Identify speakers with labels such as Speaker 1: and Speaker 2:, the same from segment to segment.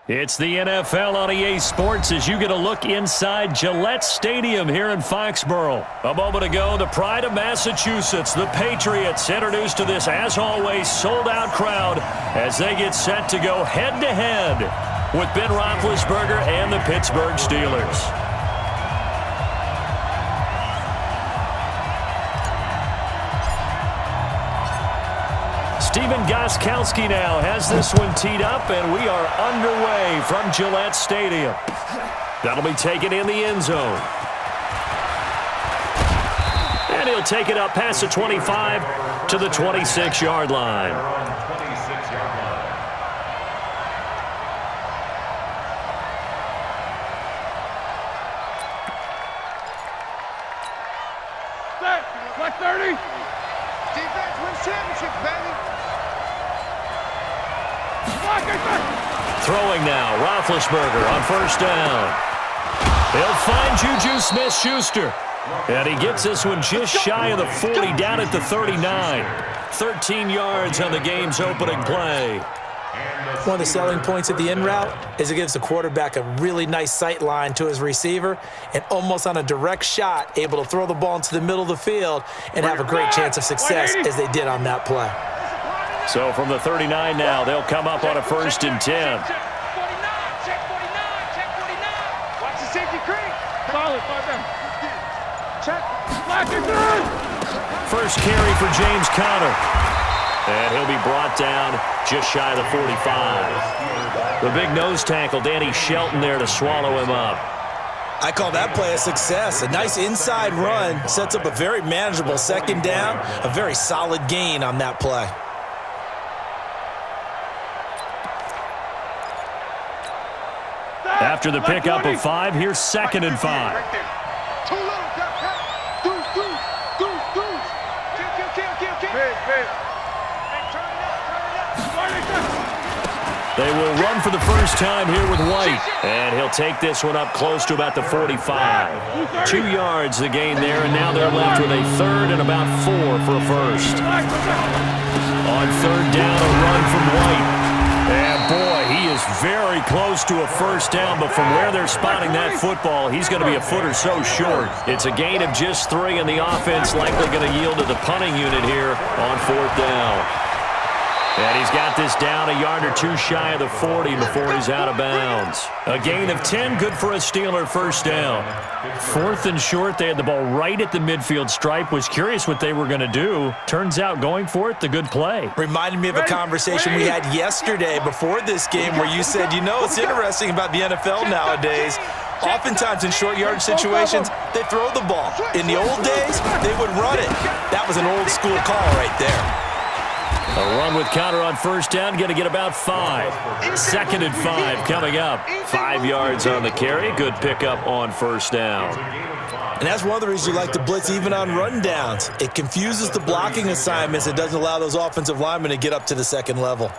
Speaker 1: It's the NFL on EA Sports as you get a look inside Gillette Stadium here in Foxborough. A moment ago, the pride of Massachusetts, the Patriots, introduced to this, as always, sold-out crowd as they get set to go head-to-head with Ben Roethlisberger and the Pittsburgh Steelers. Stephen Gostkowski now has this one teed up, and we are underway from Gillette Stadium. That'll be taken in the end zone. And he'll take it up past the 25 to the 26-yard line.
Speaker 2: Black 30. Defense wins championship, baby.
Speaker 1: Throwing now, Roethlisberger on first down. He'll find Juju Smith-Schuster. And he gets this one just shy of the 40, down at the 39. 13 yards on the game's opening play.
Speaker 3: One of the selling points of the in route is it gives the quarterback a really nice sight line to his receiver and almost on a direct shot able to throw the ball into the middle of the field and have a great chance of success as they did on that play.
Speaker 1: So from the 39 now, they'll come up on a 1st and 10.
Speaker 2: Check 49. Watch the safety creek. Solid, check. Black and through.
Speaker 1: First carry for James Conner. And he'll be brought down just shy of the 45. The big nose tackle, Danny Shelton, there to swallow him up.
Speaker 3: I call that play a success. A nice inside run sets up a very manageable second down, a very solid gain on that play.
Speaker 1: After the pickup of 5, here's 2nd and 5.
Speaker 2: Too little,
Speaker 1: They will run for the first time here with White. And he'll take this one up close to about the 45. 2 yards the gain there, and now they're left with a 3rd and about 4 for a first. On 3rd down, a run from White. And boy, he is very close to a first down, but from where they're spotting that football, he's going to be a foot or so short. It's a gain of just 3, and the offense likely going to yield to the punting unit here on 4th down. And he's got this down a yard or 2 shy of the 40 before he's out of bounds. A gain of 10, good for a Steeler first down. 4th and short, they had the ball right at the midfield stripe. Was curious what they were going to do. Turns out going for it, the good play.
Speaker 3: Reminded me of a conversation we had yesterday before this game where you said, you know, it's interesting about the NFL nowadays. Oftentimes in short yardage situations, they throw the ball. In the old days, they would run it. That was an old school call right there.
Speaker 1: A run with Conner on first down, going to get about 5. 2nd and 5 coming up. 5 yards on the carry. Good pickup on first down.
Speaker 3: And that's one of the reasons you like to blitz even on rundowns. It confuses the blocking assignments. It doesn't allow those offensive linemen to get up to the second level.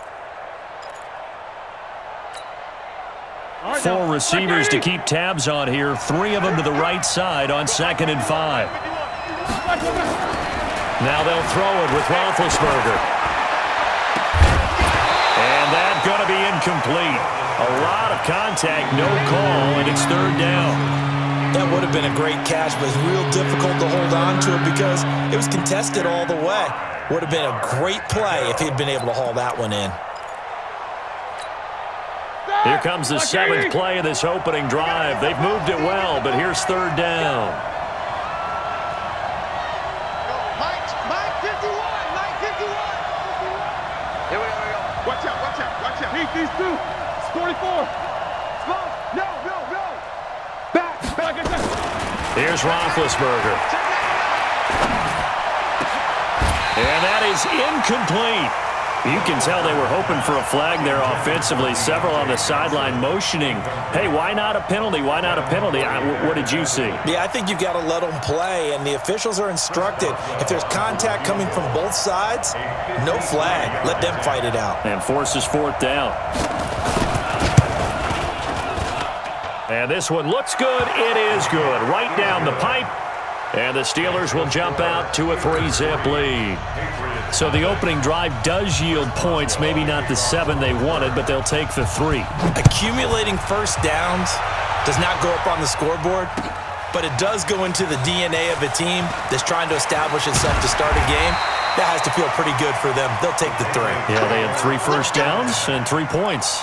Speaker 1: 4 receivers to keep tabs on here. 3 of them to the right side on 2nd and 5. Now they'll throw it with Roethlisberger. And that's going to be incomplete. A lot of contact, no call, and it's 3rd down.
Speaker 3: That would have been a great catch, but it's real difficult to hold on to it because it was contested all the way. Would have been a great play if he'd been able to haul that one in.
Speaker 1: Here comes the 7th play of this opening drive. They've moved it well, but here's 3rd down.
Speaker 2: These two. It's 44. Slow. No. Back.
Speaker 1: Here's Roethlisberger. And that is incomplete. You can tell they were hoping for a flag there offensively. Several on the sideline motioning. Hey, why not a penalty? Why not a penalty? What did you see?
Speaker 3: Yeah, I think you've got to let them play, and the officials are instructed. If there's contact coming from both sides, no flag. Let them fight it out.
Speaker 1: And forces 4th down. And this one looks good. It is good. Right down the pipe. And the Steelers will jump out to a 3-zip lead. So the opening drive does yield points, maybe not the 7 they wanted, but they'll take the 3.
Speaker 3: Accumulating first downs does not go up on the scoreboard, but it does go into the DNA of a team that's trying to establish itself to start a game. That has to feel pretty good for them. They'll take the 3.
Speaker 1: Yeah, they had 3 first downs and 3 points.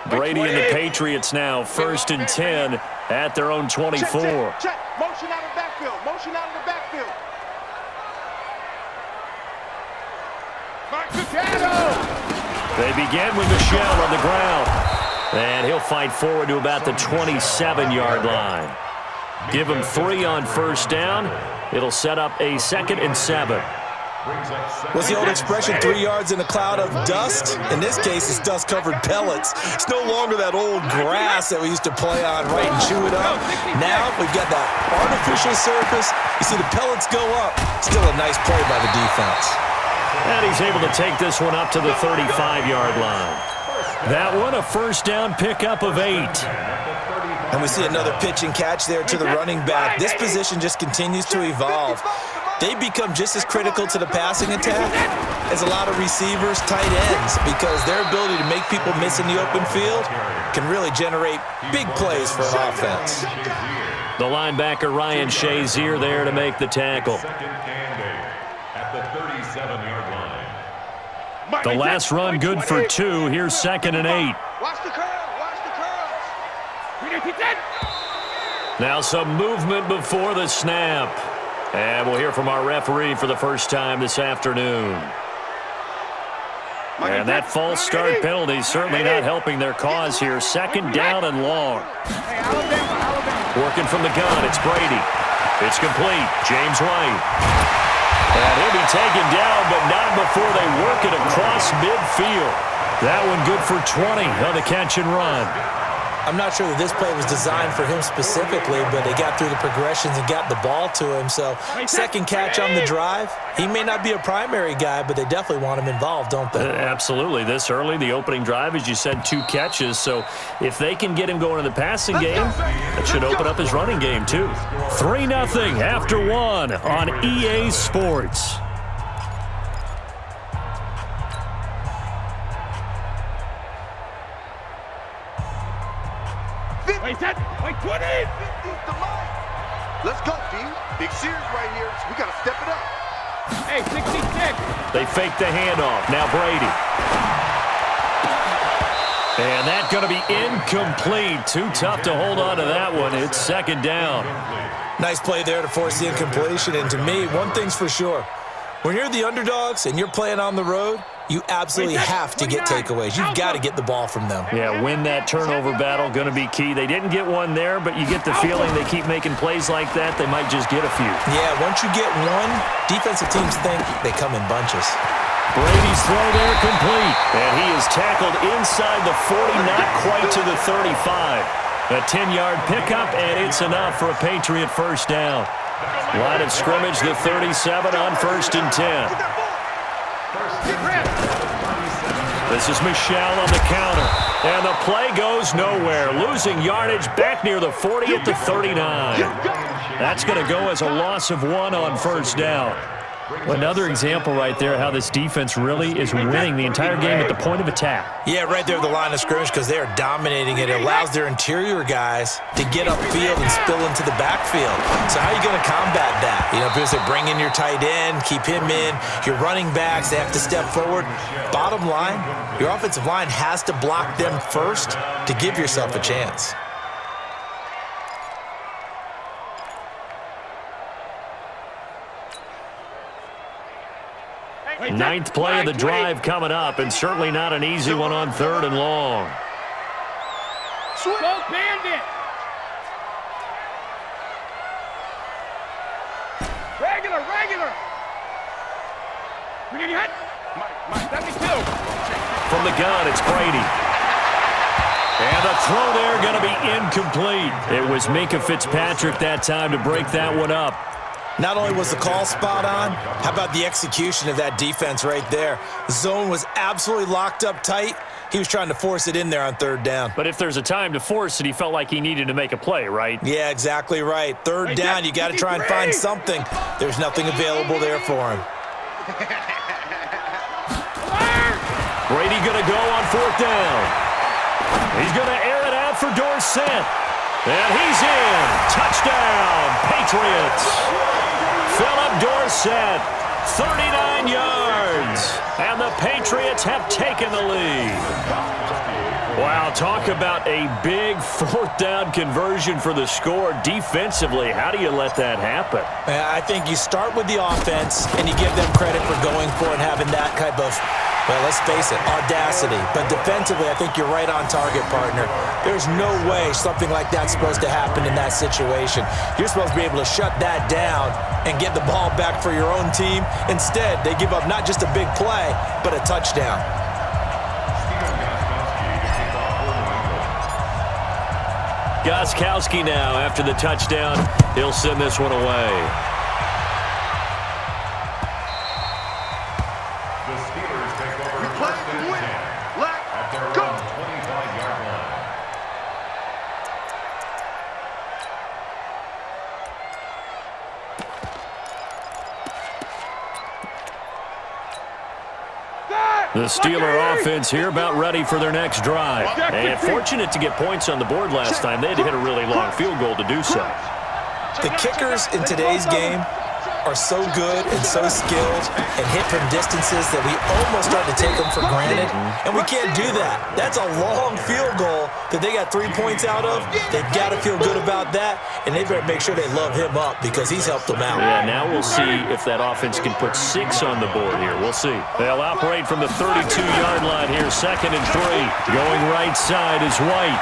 Speaker 1: Brady and the Patriots now, 1st and 10 at their own 24.
Speaker 2: Check. Motion out of the backfield. Motion out of the backfield.
Speaker 1: They begin with Michelle on the ground. And he'll fight forward to about the 27-yard line. Give him 3 on first down. It'll set up a 2nd and 7.
Speaker 3: What's the old expression, 3 yards in a cloud of dust? In this case, it's dust-covered pellets. It's no longer that old grass that we used to play on, right, and chew it up. Now we've got that artificial surface. You see the pellets go up. Still a nice play by the defense.
Speaker 1: And he's able to take this one up to the 35-yard line. That one, a first down pickup of 8.
Speaker 3: And we see another pitch and catch there to the running back. This position just continues to evolve. They become just as critical to the passing attack as a lot of receivers, tight ends, because their ability to make people miss in the open field can really generate big plays for an offense.
Speaker 1: The linebacker, Ryan Shazier, there to make the tackle. The last run good for 2. Here's 2nd and 8.
Speaker 2: Watch the curl.
Speaker 1: Now some movement before the snap. And we'll hear from our referee for the first time this afternoon. And that false start penalty is certainly not helping their cause here. 2nd down and long. Working from the gun, it's Brady. It's complete. James White. And he'll be taken down, but not before they work it across midfield. That one good for 20 on the catch and run.
Speaker 3: I'm not sure that this play was designed for him specifically, but they got through the progressions and got the ball to him. So, 2nd catch on the drive. He may not be a primary guy, but they definitely want him involved, don't they?
Speaker 1: Absolutely. This early, the opening drive, as you said, 2 catches. So, if they can get him going in the passing game, that should open up his running game, too. 3-0 after 1 on EA Sports.
Speaker 2: Wait, 20! Let's go, D. Big series right here. We got to step it up. Hey, 66.
Speaker 1: They fake the handoff. Now Brady. And that's going to be incomplete. Too tough to hold on to that one. It's 2nd down.
Speaker 3: Nice play there to force the incompletion. And to me, one thing's for sure. When you're the underdogs and you're playing on the road, you absolutely have to get takeaways. You've got to get the ball from them.
Speaker 1: Yeah, win that turnover battle, going to be key. They didn't get one there, but you get the feeling they keep making plays like that, they might just get a few.
Speaker 3: Yeah, once you get one, defensive teams think they come in bunches.
Speaker 1: Brady's throw there complete. And he is tackled inside the 40, not quite to the 35. A 10-yard pickup, and it's enough for a Patriot first down. Line of scrimmage, the 37 on 1st and 10. This is Michelle on the counter. And the play goes nowhere. Losing yardage back near the 40 at the 39. That's going to go as a loss of 1 on first down. Another example right there how this defense really is winning the entire game at the point of attack.
Speaker 3: Yeah, right there at the line of scrimmage because they are dominating it. It allows their interior guys to get upfield and spill into the backfield. So how are you going to combat that? You know, because they bring in your tight end, keep him in. Your running backs, they have to step forward. Bottom line, your offensive line has to block them first to give yourself a chance.
Speaker 1: Ninth play of the drive coming up, and certainly not an easy one on 3rd and long.
Speaker 2: Go Bandit! Regular! We need hit! My 72!
Speaker 1: From the gun, it's Brady. And the throw there going to be incomplete. It was Minkah Fitzpatrick that time to break that one up.
Speaker 3: Not only was the call spot on, how about the execution of that defense right there? The zone was absolutely locked up tight. He was trying to force it in there on third down.
Speaker 1: But if there's a time to force it, he felt like he needed to make a play, right?
Speaker 3: Yeah, exactly right. Third down, you got to try and find something. There's nothing available there for him.
Speaker 1: Brady going to go on fourth down. He's going to air it out for Dorsett. And he's in. Touchdown, Patriots. Philip Dorsett, 39 yards. And the Patriots have taken the lead. Wow, talk about a big fourth down conversion for the score. Defensively, how do you let that happen?
Speaker 3: I think you start with the offense, and you give them credit for going for it and having that type of, well, let's face it, audacity. But defensively, I think you're right on target, partner. There's no way something like that's supposed to happen in that situation. You're supposed to be able to shut that down and get the ball back for your own team. Instead, they give up not just a big play, but a touchdown.
Speaker 1: Gostkowski now after the touchdown. He'll send this one away.
Speaker 2: The Steelers take over. We play to win. Let's go. 25-yard line.
Speaker 1: The Steeler offense here about ready for their next drive. And fortunate to get points on the board last time. They had to hit a really long field goal to do so.
Speaker 3: The kickers in today's game are so good and so skilled and hit from distances that we almost start to take them for granted, and we can't do that. That's a long field goal that they got 3 points out of. They've got to feel good about that, and they better make sure they love him up because he's helped them out.
Speaker 1: Yeah, now we'll see if that offense can put 6 on the board here. We'll see. They'll operate from the 32-yard line here, 2nd and 3. Going right side is White.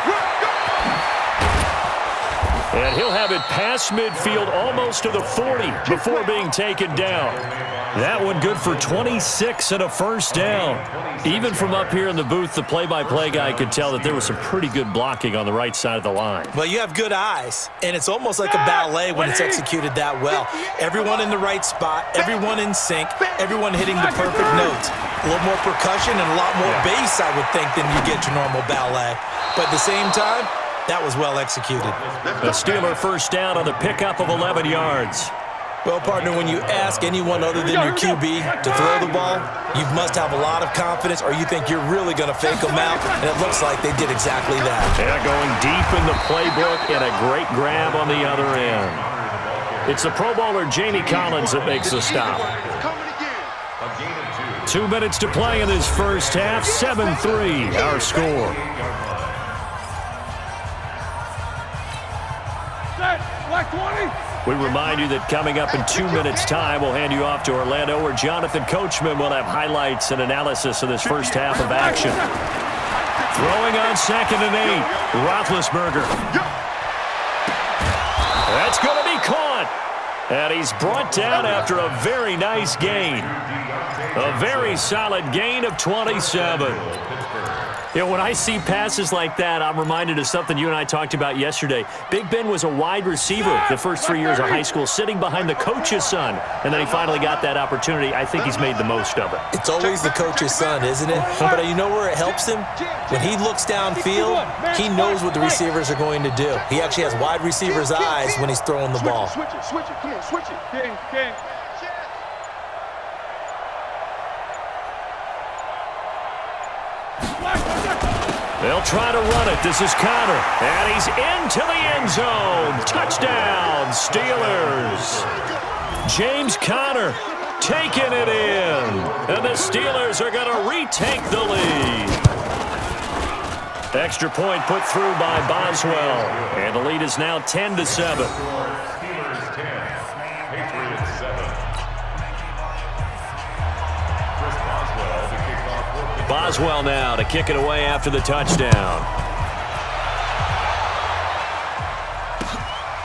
Speaker 1: And he'll have it past midfield almost to the 40 before being taken down. That one good for 26 and a first down. Even from up here in the booth, the play-by-play guy could tell that there was some pretty good blocking on the right side of the line.
Speaker 3: Well, you have good eyes, and it's almost like a ballet when it's executed that well. Everyone in the right spot, everyone in sync, everyone hitting the perfect notes. A little more percussion and a lot more bass, I would think, than you get your normal ballet. But at the same time, that was well executed.
Speaker 1: The Steeler first down on the pickup of 11 yards.
Speaker 3: Well, partner, when you ask anyone other than your QB to throw the ball, you must have a lot of confidence or you think you're really going to fake them out, and it looks like they did exactly that.
Speaker 1: Yeah, going deep in the playbook and a great grab on the other end. It's the Pro Bowler Jamie Collins that makes the stop. 2 minutes to play in this first half, 7-3 our score. We remind you that coming up in 2 minutes' time, we'll hand you off to Orlando, where Jonathan Coachman will have highlights and analysis of this first half of action. Throwing on 2nd and 8, Roethlisberger. That's going to be caught. And he's brought down after a very nice gain. A very solid gain of 27. You know, when I see passes like that, I'm reminded of something you and I talked about yesterday. Big Ben was a wide receiver the first 3 years of high school, sitting behind the coach's son, and then he finally got that opportunity. I think he's made the most of it.
Speaker 3: It's always the coach's son, isn't it? But you know where it helps him? When he looks downfield, he knows what the receivers are going to do. He actually has wide receivers' eyes when he's throwing the ball.
Speaker 2: Switch it, come on, switch it. King.
Speaker 1: They'll try to run it. This is Conner. And he's into the end zone. Touchdown, Steelers. James Conner taking it in. And the Steelers are going to retake the lead. Extra point put through by Boswell. And the lead is now 10-7.
Speaker 2: Steelers 10, Patriots 7.
Speaker 1: Boswell now to kick it away after the touchdown.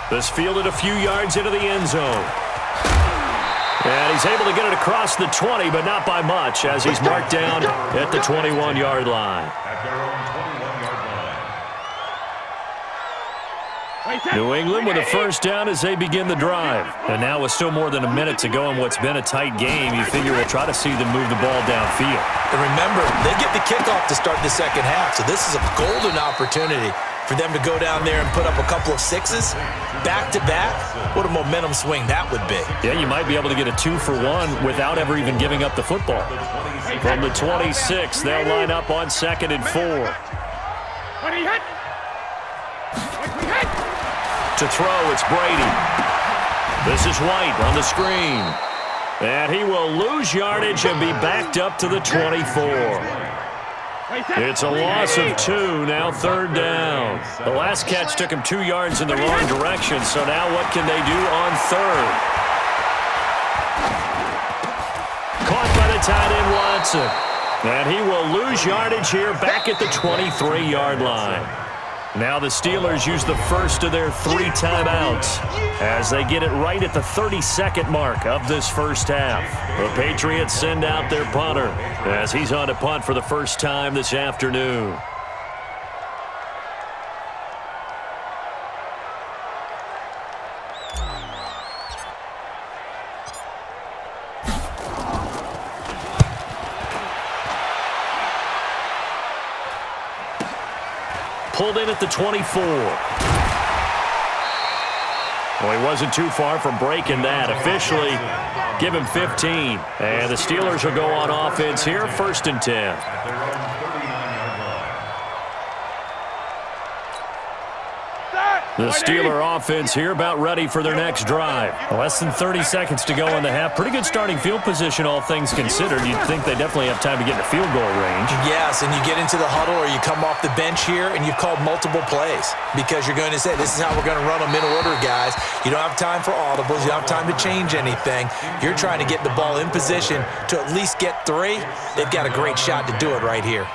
Speaker 1: This fielded a few yards into the end zone. And he's able to get it across the 20, but not by much, as he's marked down at the 21-yard line.
Speaker 2: At their own 21-yard line.
Speaker 1: New England with a first down as they begin the drive. And now with still more than a minute to go in what's been a tight game, you figure we'll try to see them move the ball downfield.
Speaker 3: And remember, they get the kickoff to start the second half, so this is a golden opportunity for them to go down there and put up a couple of sixes back-to-back. What a momentum swing that would be.
Speaker 1: Yeah, you might be able to get a 2-for-1 without ever even giving up the football. From the 26, they'll line up on 2nd and 4. To throw, it's Brady. This is White on the screen. And he will lose yardage and be backed up to the 24. It's a loss of 2, now 3rd down. The last catch took him 2 yards in the wrong direction, so now what can they do on 3rd? Caught by the tight end, Watson. And he will lose yardage here back at the 23-yard line. Now the Steelers use the first of their 3 timeouts as they get it right at the 32nd mark of this first half. The Patriots send out their punter as he's on to punt for the first time this afternoon. Pulled in at the 24. Well, he wasn't too far from breaking that. Officially, give him 15. And the Steelers will go on offense here, 1st and 10. The Steeler offense here about ready for their next drive. Less than 30 seconds to go in the half. Pretty good starting field position, all things considered. You'd think they definitely have time to get in the field goal range.
Speaker 3: Yes, and you get into the huddle or you come off the bench here and you've called multiple plays because you're going to say, this is how we're going to run them in order, guys. You don't have time for audibles. You don't have time to change anything. You're trying to get the ball in position to at least get 3. They've got a great shot to do it right here.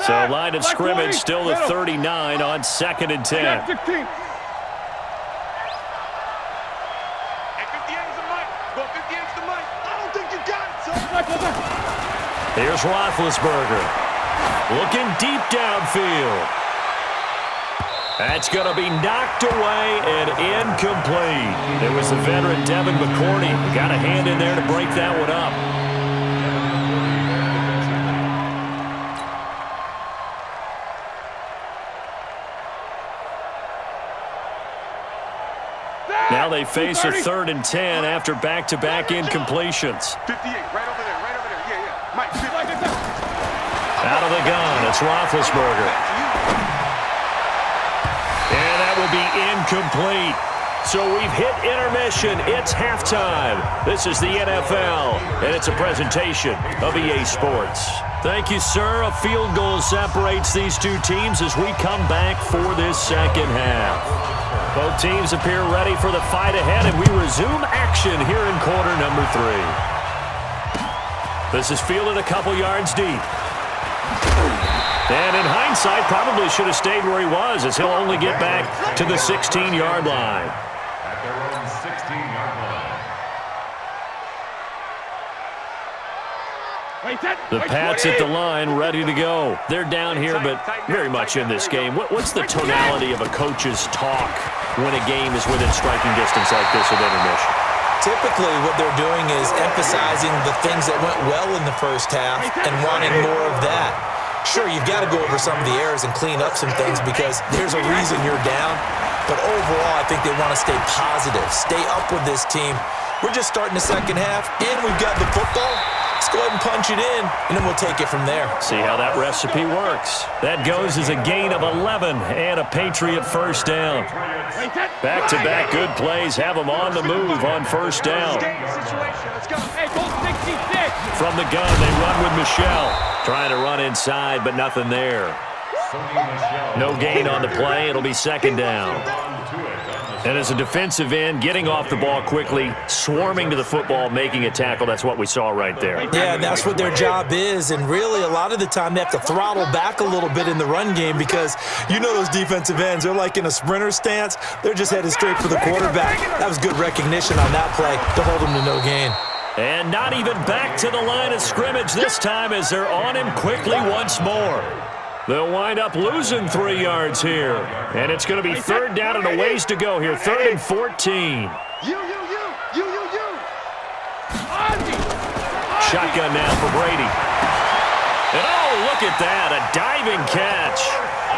Speaker 1: So line of scrimmage still at 39 on 2nd and 10. Here's Roethlisberger. Looking deep downfield. That's going to be knocked away and incomplete. It was the veteran Devin McCourty. Got a hand in there to break that one up. Now they face a 3rd and 10 after back-to-back incompletions.
Speaker 2: 58, right over there, yeah. Mike,
Speaker 1: out of the gun, it's Roethlisberger. And that will be incomplete. So we've hit intermission. It's halftime. This is the NFL, and it's a presentation of EA Sports. Thank you, sir. A field goal separates these two teams as we come back for this second half. Both teams appear ready for the fight ahead, and we resume action here in quarter number 3. This is fielded a couple yards deep. And in hindsight, probably should have stayed where he was, as he'll only get back to the 16-yard line.
Speaker 2: At their own 16-yard line.
Speaker 1: The Pats at the line, ready to go. They're down here, but very much in this game. What's the tonality of a coach's talk when a game is within striking distance like this at intermission?
Speaker 3: Typically, what they're doing is emphasizing the things that went well in the first half and wanting more of that. Sure, you've got to go over some of the errors and clean up some things because there's a reason you're down. But overall, I think they want to stay positive, stay up with this team. We're just starting the second half, and we've got the football. Let's go ahead and punch it in, and then we'll take it from there.
Speaker 1: See how that recipe works. That goes as a gain of 11 and a Patriot first down. Back-to-back good plays have them on the move on first down. From the gun, they run with Michelle. Trying to run inside, but nothing there. No gain on the play. It'll be second down. And as a defensive end, getting off the ball quickly, swarming to the football, making a tackle, that's what we saw right there.
Speaker 3: Yeah, and that's what their job is. And really, a lot of the time, they have to throttle back a little bit in the run game because you know those defensive ends, they're like in a sprinter stance. They're just headed straight for the quarterback. That was good recognition on that play to hold them to no gain.
Speaker 1: And not even back to the line of scrimmage this time as they're on him quickly once more. They'll wind up losing 3 yards here. And it's going to be third down and a ways to go here. 3rd and 14. Shotgun now for Brady. And oh, look at that, a diving catch.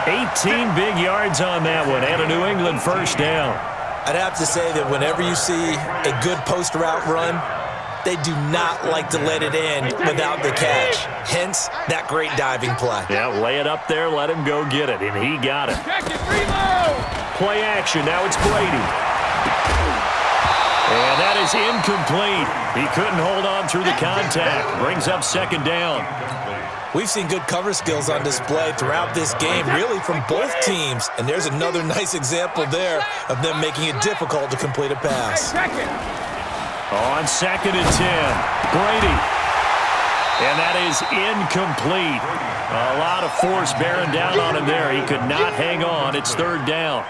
Speaker 1: 18 big yards on that one and a New England first down.
Speaker 3: I'd have to say that whenever you see a good post route run, they do not like to let it end without the catch. Hence, that great diving play.
Speaker 1: Yeah, lay it up there, let him go get it, and he got it. Play action, now it's Brady. And that is incomplete. He couldn't hold on through the contact. Brings up 2nd down.
Speaker 3: We've seen good cover skills on display throughout this game, really from both teams. And there's another nice example there of them making it difficult to complete a pass.
Speaker 1: On 2nd and 10, Brady. And that is incomplete. A lot of force bearing down on him there. He could not hang on. It's 3rd down.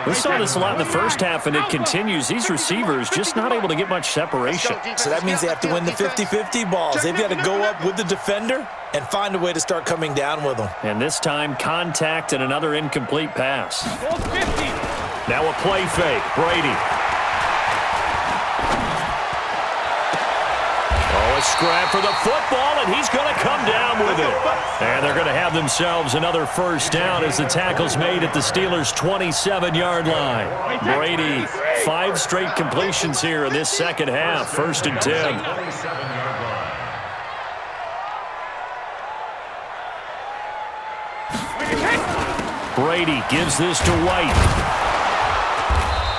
Speaker 1: We saw this a lot in the first half, and it continues. These receivers just not able to get much separation.
Speaker 3: So that means they have to win the 50-50 balls. They've got to go up with the defender and find a way to start coming down with them.
Speaker 1: And this time, contact and another incomplete pass. Now a play fake. Brady. A scrap for the football, and he's going to come down with it. And they're going to have themselves another first down as the tackle's made at the Steelers' 27-yard line. Brady, 5 straight completions here in this second half. 1st and 10. Brady gives this to White.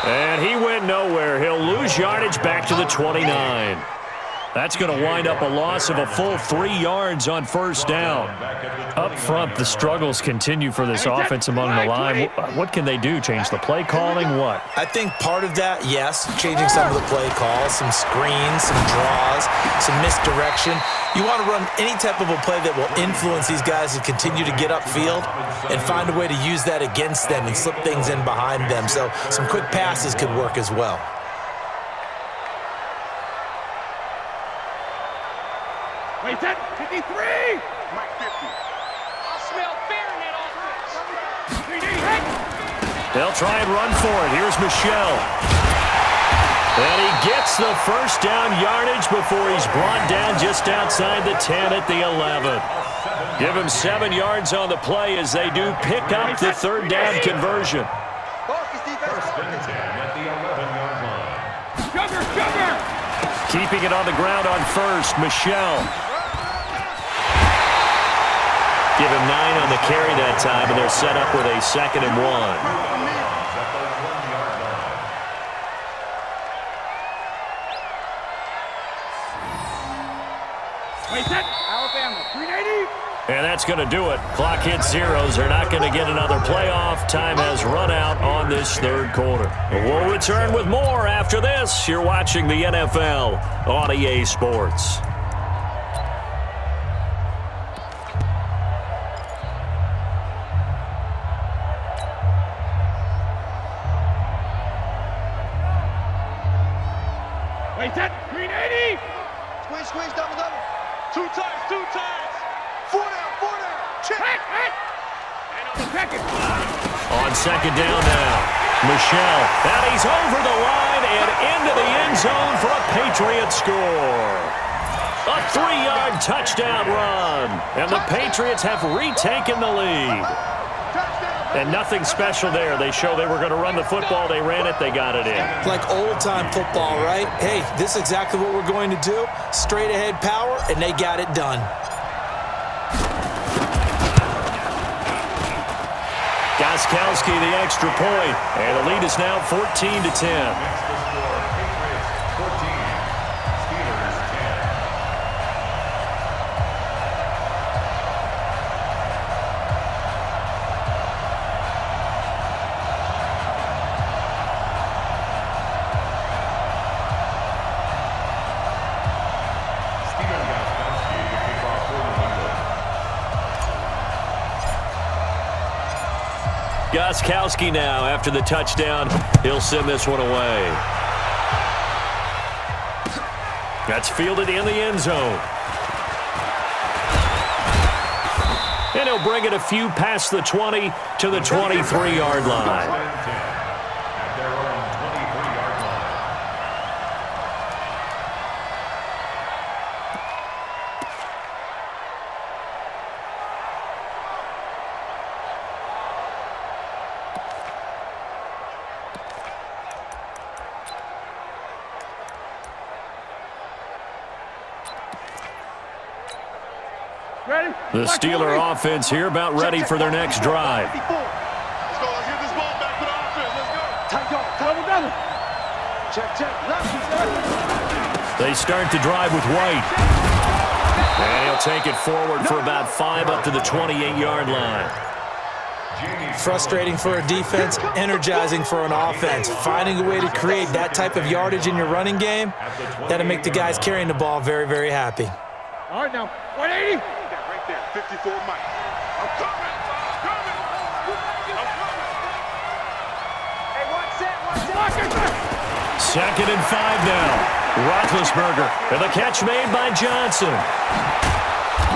Speaker 1: And he went nowhere. He'll lose yardage back to the 29. That's going to wind up a loss of a full 3 yards on 1st down. Up front, the struggles continue for this offense among the line. What can they do? Change the play calling? What?
Speaker 3: I think part of that, yes, changing some of the play calls, some screens, some draws, some misdirection. You want to run any type of a play that will influence these guys to continue to get upfield and find a way to use that against them and slip things in behind them. So some quick passes could work as well.
Speaker 4: Wait, that 53! Mike 50. I smell fear in that offense.
Speaker 1: They'll try and run for it. Here's Michelle. And he gets the first down yardage before he's brought down just outside the 10 at the 11. Give him 7 yards on the play as they do pick up the 3rd down conversion.
Speaker 2: First and 10 at the 11-yard line.
Speaker 4: Sugar!
Speaker 1: Keeping it on the ground on 1st, Michelle. Give him 9 on the carry that time, and they're set up with a 2nd and 1.
Speaker 4: Wait, that Alabama, 380.
Speaker 1: And that's going to do it. Clock hits zeros. They're not going to get another playoff. Time has run out on this 3rd quarter. We'll return with more after this. You're watching the NFL on EA Sports.
Speaker 4: Wait, that 380.
Speaker 5: Squeeze, double.
Speaker 4: 2 times.
Speaker 5: 4 down. Check.
Speaker 4: And on the 2nd.
Speaker 1: On 2nd down now, Michelle. And he's over the line and into the end zone for a Patriots score. A 3-yard touchdown run. And the Patriots have retaken the lead. And nothing special there. They show they were going to run the football. They ran it. They got it in.
Speaker 3: Like old-time football, right? Hey, this is exactly what we're going to do. Straight-ahead power, and they got it done.
Speaker 1: Gostkowski the extra point. And the lead is now 14-10. Gostkowski now, after the touchdown, he'll send this one away. That's fielded in the end zone. And he'll bring it a few past the 20 to the 23-yard line.
Speaker 2: At their own 23-yard line.
Speaker 4: Ready?
Speaker 1: The Steeler offense here about ready for their next drive.
Speaker 5: Let's go. Let's get this ball back to the offense. Let's go.
Speaker 4: Tight dog. Double, double.
Speaker 5: Check, check. Left.
Speaker 1: They start the drive with White. And he'll take it forward for about 5 up to the 28-yard line.
Speaker 3: Frustrating for a defense, energizing for an offense. Finding a way to create that type of yardage in your running game, that'll make the guys carrying the ball very, very happy.
Speaker 4: All right, now. 180.
Speaker 5: Right there. 54 Mike. I'm coming. Hey, watch that.
Speaker 1: Second and 5 now. Roethlisberger, and the catch made by Johnson.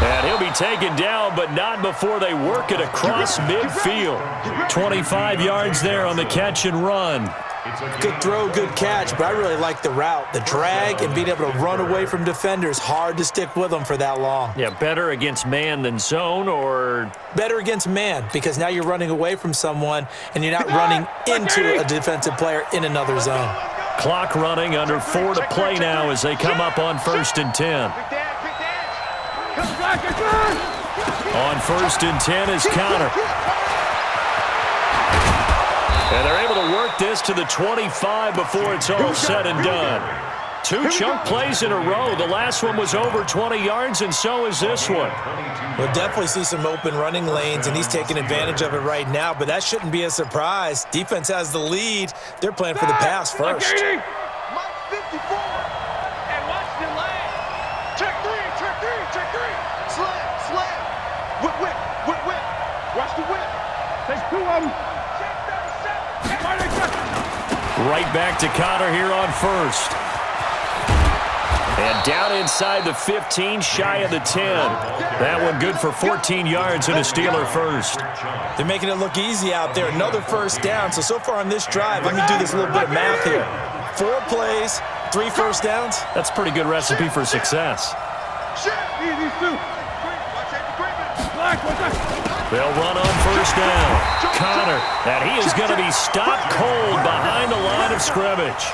Speaker 1: And he'll be taken down, but not before they work it across midfield. 25 yards there on the catch and run.
Speaker 3: Good throw, good catch, but I really like the route. The drag and being able to run away from defenders, hard to stick with them for that long.
Speaker 1: Yeah, better against man than zone, or
Speaker 3: Better against man, because now you're running away from someone and you're not running into a defensive player in another zone.
Speaker 1: clock running, under 4 to play now as they come up on 1st and 10. On 1st and 10 is Connor. And they're able to work this to the 25 before it's all said and done. 2 chunk plays in a row. The last one was over 20 yards, and so is this one.
Speaker 3: We'll definitely see some open running lanes, and he's taking advantage of it right now, but that shouldn't be a surprise. Defense has the lead. They're playing for the pass first.
Speaker 5: Mike 54. And watch the lane. Check 3, check 3, check 3. Slam, slam. Whip, whip, whip, whip. Watch the whip.
Speaker 4: Take 2 of them.
Speaker 1: Right back to Connor here on 1st. And down inside the 15, shy of the 10. That one good for 14 yards and a Steeler first.
Speaker 3: They're making it look easy out there. Another first down. So far on this drive, let me do this little bit of math here. 4 plays, 3 first downs.
Speaker 1: That's a pretty good recipe for success.
Speaker 4: Easy, 2.
Speaker 1: They'll run on 1st down. Connor, and he is going to be stopped cold behind the line of scrimmage.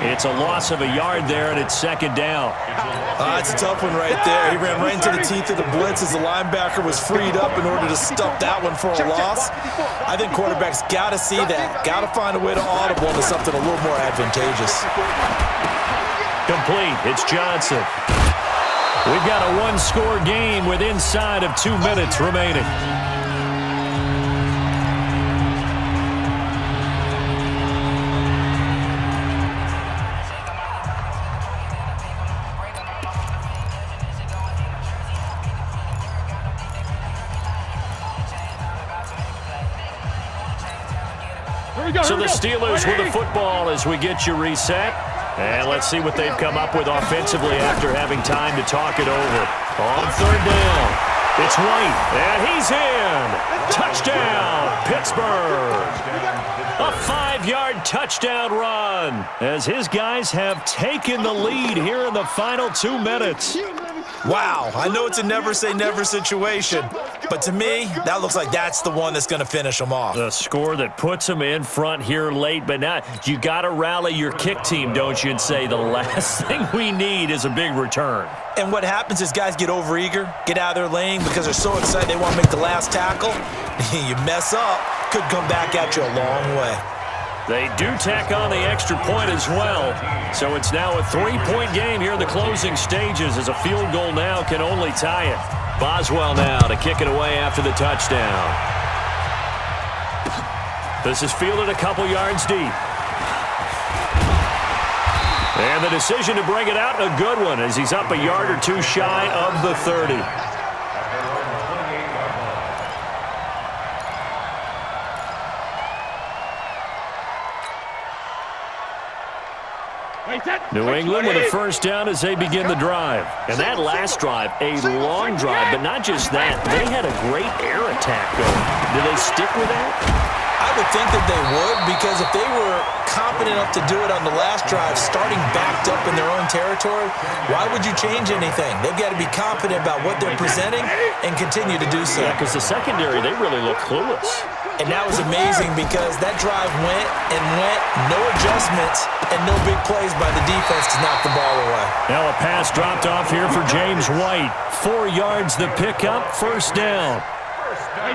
Speaker 1: It's a loss of a yard there, and it's 2nd down.
Speaker 3: It's a tough one right there. He ran right into the teeth of the blitz as the linebacker was freed up in order to stuff that one for a loss. I think quarterbacks got to see that. Got to find a way to audible into something a little more advantageous.
Speaker 1: Complete. It's Johnson. We've got a 1-score game with inside of 2 minutes remaining. So the Steelers with the football as we get you reset. And let's see what they've come up with offensively after having time to talk it over. On 3rd down, it's White, and he's in. Touchdown, Pittsburgh. A 5-yard touchdown run as his guys have taken the lead here in the final 2 minutes.
Speaker 3: Wow, I know it's a never-say-never situation, but to me, that looks like that's the one that's going to finish them off.
Speaker 1: A score that puts them in front here late, but now you got to rally your kick team, don't you, and say the last thing we need is a big return.
Speaker 3: And what happens is guys get overeager, get out of their lane because they're so excited they want to make the last tackle. You mess up, could come back at you a long way.
Speaker 1: They do tack on the extra point as well. So it's now a 3-point game here in the closing stages as a field goal now can only tie it. Boswell now to kick it away after the touchdown. This is fielded a couple yards deep. And the decision to bring it out, a good one as he's up a yard or 2 shy of the 30. New England with a first down as they begin the drive. And that last drive, a long drive, but not just that. They had a great air attack going. Do they stick with that?
Speaker 3: I would think that they would, because if they were confident enough to do it on the last drive, starting backed up in their own territory, why would you change anything? They've got to be confident about what they're presenting and continue to do so.
Speaker 1: Yeah, because the secondary, they really look clueless.
Speaker 3: And that was amazing because that drive went and went, no adjustments, and no big plays by the defense to knock the ball away.
Speaker 1: Now a pass dropped off here for James White. 4 yards the pickup, first down.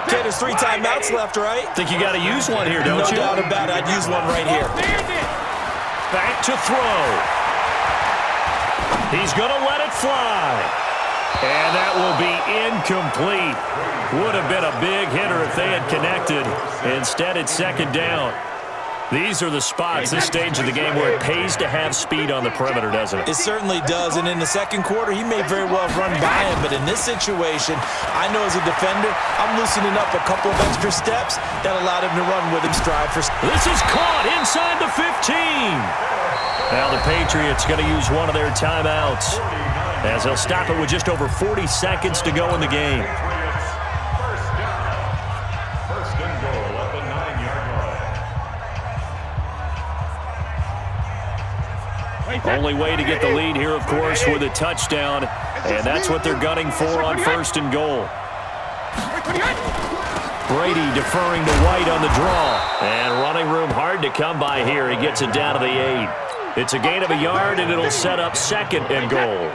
Speaker 3: Okay, there's 3 timeouts left, right?
Speaker 1: Think you got to use one here, don't you?
Speaker 3: No doubt about it. I'd use one right here.
Speaker 1: Back to throw. He's going to let it fly. And that will be incomplete. Would have been a big hitter if they had connected. Instead, it's second down. These are the spots, this stage of the game, where it pays to have speed on the perimeter, doesn't it?
Speaker 3: It certainly does, and in the second quarter, he may very well have run by him, but in this situation, I know as a defender, I'm loosening up a couple of extra steps that allowed him to run with him stride for...
Speaker 1: This is caught inside the 15. Now the Patriots going to use one of their timeouts, as they'll stop it with just over 40 seconds to go in the game.
Speaker 2: First and goal at the 9-yard line.
Speaker 1: Only way to get the lead here, of course, with a touchdown, and that's what they're gunning for on first and goal. Brady deferring to White on the draw, and running room hard to come by here. He gets it down to the 8. It's a gain of a yard, and it'll set up second and goal.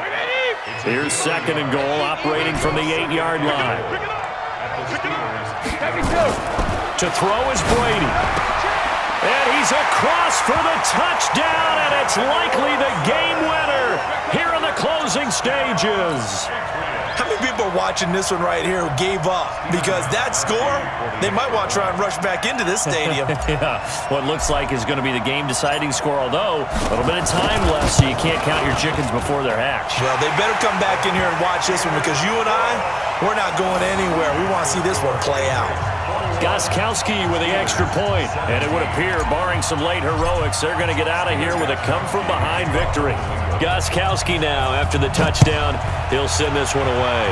Speaker 1: Here's second and goal, operating from the 8-yard line. To throw is Brady. And he's across for the touchdown, and it's likely the game winner here in the closing stages.
Speaker 3: How many people are watching this one right here who gave up? Because that score, they might want to try and rush back into this stadium.
Speaker 1: Yeah, what looks like is going to be the game-deciding score, although a little bit of time left, so you can't count your chickens before they're hatched.
Speaker 3: Well, they better come back in here and watch this one, because you and I, we're not going anywhere. We want to see this one play out.
Speaker 1: Gostkowski with the extra point, and it would appear, barring some late heroics, they're going to get out of here with a come-from-behind victory. Gostkowski now, after the touchdown, he'll send this one away.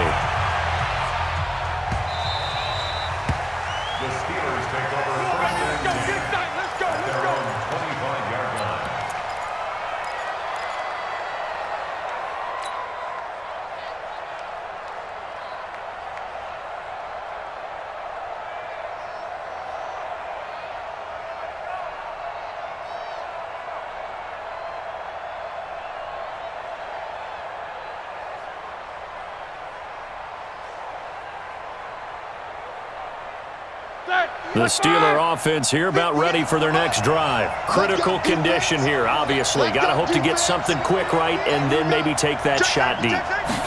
Speaker 2: The Steelers take over first and 10 at their own 25-yard line.
Speaker 1: The Steeler offense here about ready for their next drive. Critical condition here, obviously. Got to hope to get something quick right and then maybe take that shot deep.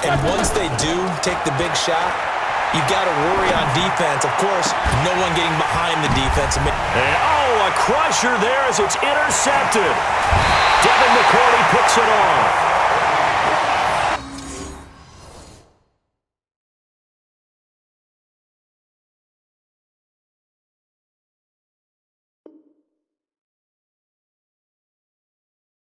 Speaker 3: And once they do take the big shot, you've got to worry on defense. Of course, no one getting behind the defense.
Speaker 1: And, a crusher there as it's intercepted. Devin McCourty picks it off.